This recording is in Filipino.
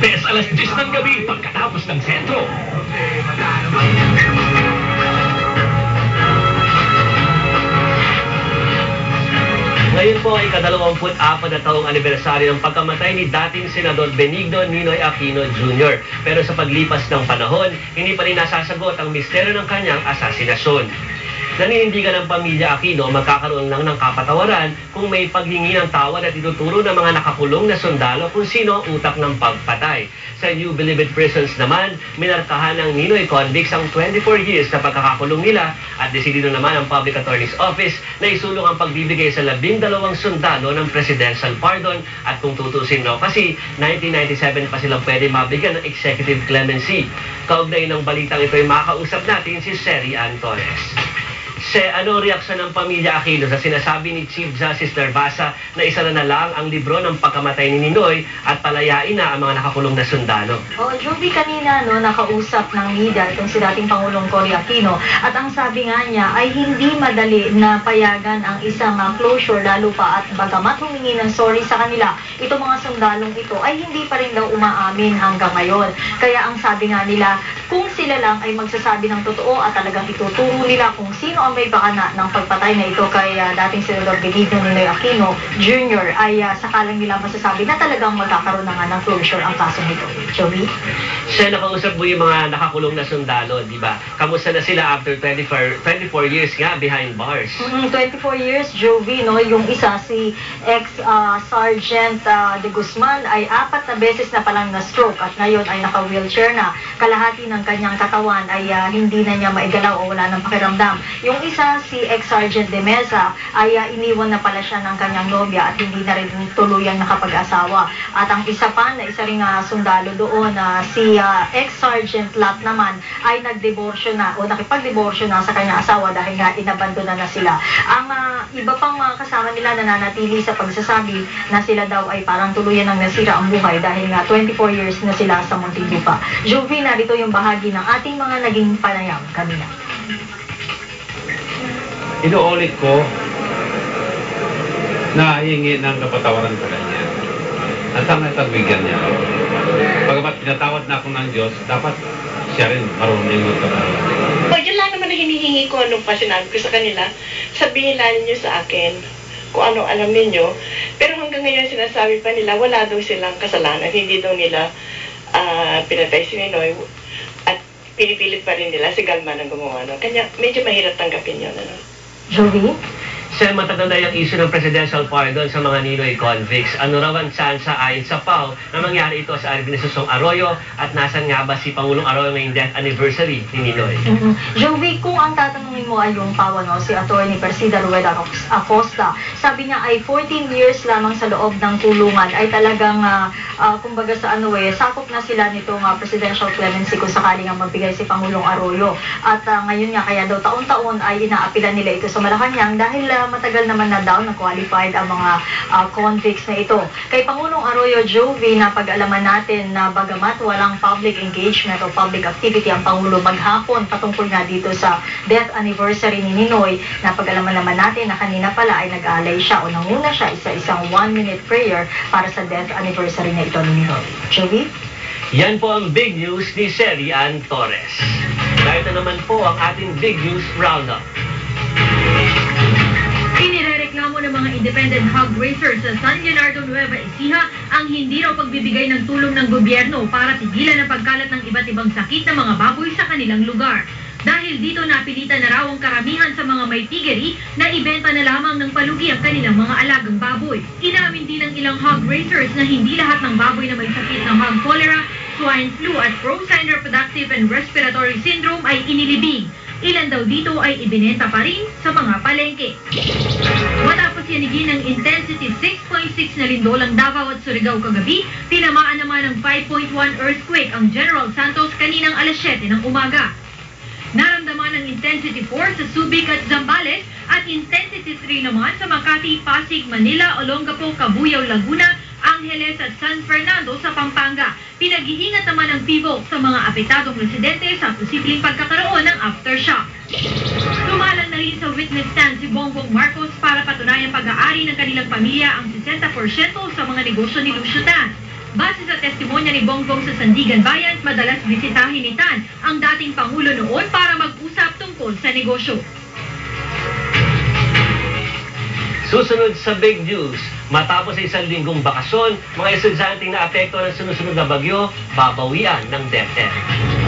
Martes, alas 10 ng gabi, pagkatapos ng sentro. Ngayon po ay ika-24 na taong anibersaryo ng pagkamatay ni dating Senador Benigno Ninoy Aquino Jr. Pero sa paglipas ng panahon, hindi pa rin nasasagot ang misteryo ng kanyang asasinasyon. Naninindigan ng pamilya Aquino magkakaroon lang ng kapatawaran kung may paghingi ng tawad at ituturo ng mga nakakulong na sundalo kung sino ang utak ng pagpatay. Sa New Bilibid Prisons naman, minarkahan ng Ninoy convicts ang 24 years na pagkakakulong nila at desidido naman ang Public Attorney's Office na isulong ang pagbibigay sa 12 sundalo ng presidential pardon at kung tutusin raw kasi 1997 pa silang pwede mabigyan ng executive clemency. Kaugnay ng balitang ito ay makausap natin si Seri Ann Torres. Ano reaksyon ng pamilya Aquino sa sinasabi ni Chief Justice Narvasa na isa na lang ang libro ng pagkamatay ni Ninoy at palayain na ang mga nakakulong na sundalo? Joby, kanina nakausap ng media itong si dating Pangulong Cory Aquino at ang sabi nga niya ay hindi madali na payagan ang isang closure lalo pa at bagamat humingi ng sorry sa kanila, itong mga sundalong ito ay hindi pa rin daw umaamin hanggang ngayon. Kaya ang sabi nga nila, kung sila lang ay magsasabi ng totoo at talagang ituturo nila kung sino ang may pakana ng pagpatay na ito kay dating Senador Benigno Ninoy Aquino Jr. ay sakalang nila masasabi na talagang magkakaroon na nga ng closure ang kaso nito. Joey? Nakausap mo yung mga nakakulong na sundalo, di ba? Kamusta na sila after 24 years nga behind bars? 24 years, Joey, no? Yung isa, si ex-Sergeant de Guzman ay 4 na beses na palang na-stroke at ngayon ay naka-wheelchair na. Kalahati ng kanyang katawan ay hindi na niya maigalaw o wala ng pakiramdam. Yung isa, si ex-Sergeant de Mesa, ay iniwan na pala siya ng kanyang nobya at hindi na rin tuluyang nakapag-asawa. At ang isa pa, na isa ring sundalo doon, si ex-Sergeant Lat naman, ay nagdiborsyo na o nakipagdiborsyo na sa kanyang asawa dahil nga inabandona na sila. Ang iba pang kasama nila nananatili sa pagsasabi na sila daw ay parang tuluyan ng nasira ang buhay dahil nga 24 years na sila sa Muntinlupa. Jovi, narito yung bahagi ng ating mga naging panayam kanina. Inuulit ko na hihingi ng kapatawaran sa kanya. At sana itagbigyan niya. Pagamat pinatawad na ako ng Diyos, dapat siya rin marunong magpatawad. Yun lang naman na hinihingi ko nung pa sinabi ko sa kanila, sabihin lang niyo sa akin kung ano alam ninyo. Pero hanggang ngayon sinasabi pa nila, wala daw silang kasalanan. Hindi daw nila pinatay si Ninoy at pinipilit pa rin nila si Galman ang gumawa. No? Kanya medyo mahirap tanggapin yun. Ano? Jovi? Matagal na yung issue ng presidential pardon sa mga Ninoy convicts. Ano raw ang tsansa ayon sa PAO na mangyari ito sa Administrasyong Arroyo at nasan nga ba si Pangulong Arroyo ngayong death anniversary ni Ninoy? Jovi, kung ang tatanungin mo ay yung PAO, si Atty. Persida Rueda Acosta, sabi niya ay 14 years lamang sa loob ng kulungan ay talagang kumbaga sa sakop na sila nitong presidential clemency kung sakaling ang magbigay si Pangulong Arroyo. At ngayon nga kaya daw taon-taon ay inaapilan nila ito sa Malacanang dahil matagal naman na daw na qualified ang mga convicts na ito. Kay Pangulong Arroyo, Jovi, na pag-alaman natin na bagamat walang public engagement o public activity ang Pangulo maghapon patungkol nga dito sa death anniversary ni Ninoy, na pag-alaman naman natin na kanina pala ay nag-aalay siya o nanguna siya isang 1-minute prayer para sa death anniversary na ito ni Ninoy. Jovi? Yan po ang big news ni Seri Ann Torres. Dahil naman po ang ating big news roundup. Inirereklamo ng mga independent hog racers sa San Leonardo, Nueva Ecija ang hindi raw pagbibigay ng tulong ng gobyerno para tigilan ang pagkalat ng iba't ibang sakit ng mga baboy sa kanilang lugar. Dahil dito napilitan na raw ang karamihan sa mga may piggery na ibenta na lamang ng palugi ang kanilang mga alagang baboy. Inamin din ng ilang hog racers na hindi lahat ng baboy na may sakit ng hog cholera, swine flu at porcine reproductive and respiratory syndrome ay inilibing. Ilan daw dito ay ibinenta pa rin sa mga palengke. Matapos yanigin ng intensity 6.6 na lindol ang Davao at Surigao kagabi, tinamaan naman ng 5.1 earthquake ang General Santos kaninang alas 7 ng umaga. Naramdaman ng intensity 4 sa Subic at Zambales at intensity 3 naman sa Makati, Pasig, Manila, Olongapo, Cabuyao, Laguna, Angeles at San Fernando sa Pampanga. Pinag-iingat naman ang PIVOC sa mga apektadong residente sa posibleng pagkakaroon ng aftershock. Tumalang na rin sa witness stand si Bongbong Marcos para patunayang pag-aari ng kanilang pamilya ang 60% sa mga negosyo ni Lucio Tan. Base sa testimonya ni Bongbong sa Sandigan Bayan, madalas bisitahin ni Tan ang dating Pangulo noon para mag-usap tungkol sa negosyo. Susunod sa big news, matapos sa isang linggong bakasyon, mga estudyanteng na apekto ng sunod-sunod na bagyo, babawian ng DepEd.